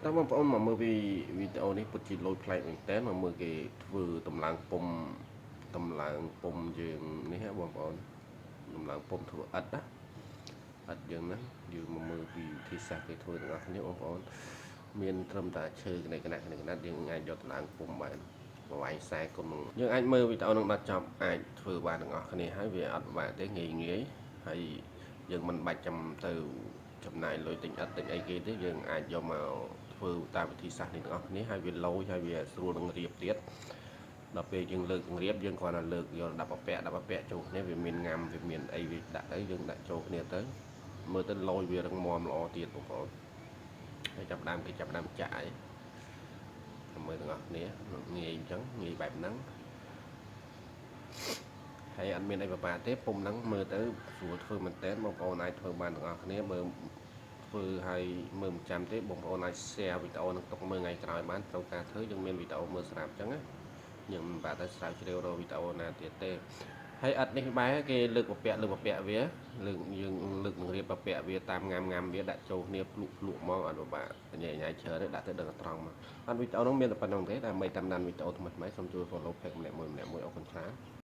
តើបងប្អូនមកមើលវីដេអូនេះពិតជាលយប្លែកមែនតើមកមើលគេធ្វើតម្លើងពុំយើងនេះហ៎បងប្អូនតម្លើងពុំធ្វើឥដ្ឋណាឥដ្ឋយើងហ្នឹងយើងមកមើលពីវិធីសាស្ត្រគេធ្វើទាំងអស់គ្នាបងប្អូនមានត្រឹមតែឈើកណិតយើងអាចយកតម្លើងពុំបានប្រវែង40គុណយើងអាចមើលវីដេអូនឹងដល់ចប់អាចធ្វើបានទាំងអស់គ្នាហើយវាអត់ពិបាកទេងាយហើយយើងមិនបាច់ចាំទៅចំណាយលុយទិញឥដ្ឋទិញអីគេទេយើងអាចយកមកធ្វើតាមវិធីសាស្ត្រនេះទាំងអស់គ្នាហើយវាលោហើយវាស្រួលនឹងរៀបទៀតដល់ពេលយើងលើករៀបយើងគ្រាន់តែលើកយក10អពាក់ចូលគ្នាវាមានងាំវាមានអីវាដាក់ទៅយើងដាក់ចូលគ្នាទៅមើលទៅលោវារឹងមាំល្អទៀតបងប្អូនហើយចាប់ដើមចាក់អីមើលទាំងអស់គ្នាងាយអញ្ចឹងងាយបែបហ្នឹងហើយអត់មានអីពិបាកទេពុំហ្នឹងមើលទៅស្រួលធ្វើមែនតើបងប្អូនអាចធ្វើបានទាំងអស់គ្នាមើលធ្វើឲ្យមើលមិនចាំទេបងប្អូនអាច share វីដេអូនឹងទុកមើលថ្ងៃក្រោយបានត្រូវការធ្វើយើងមានវីដេអូមើលស្រាប់អញ្ចឹងណាយើងមិនបាក់ទៅស្រាវជ្រាវរកវីដេអូណាទៀតទេហើយអត់នេះបែរគេលើកពពាក់វាលើកយើងលើកនឹងរៀបពពាក់វាតាមងាំវាដាក់ចូលគ្នាភ្លក់មកអត់ពិបាកញ៉ៃច្រើនទេដាក់ទៅដឹងត្រង់មកអត់វីដេអូនោះមានតែប៉ុណ្្នឹងទេដើម្បីតាមដានវីដេអូថ្មីសូមជួយ follow page ម្នាក់មួយអរគុណច្រើន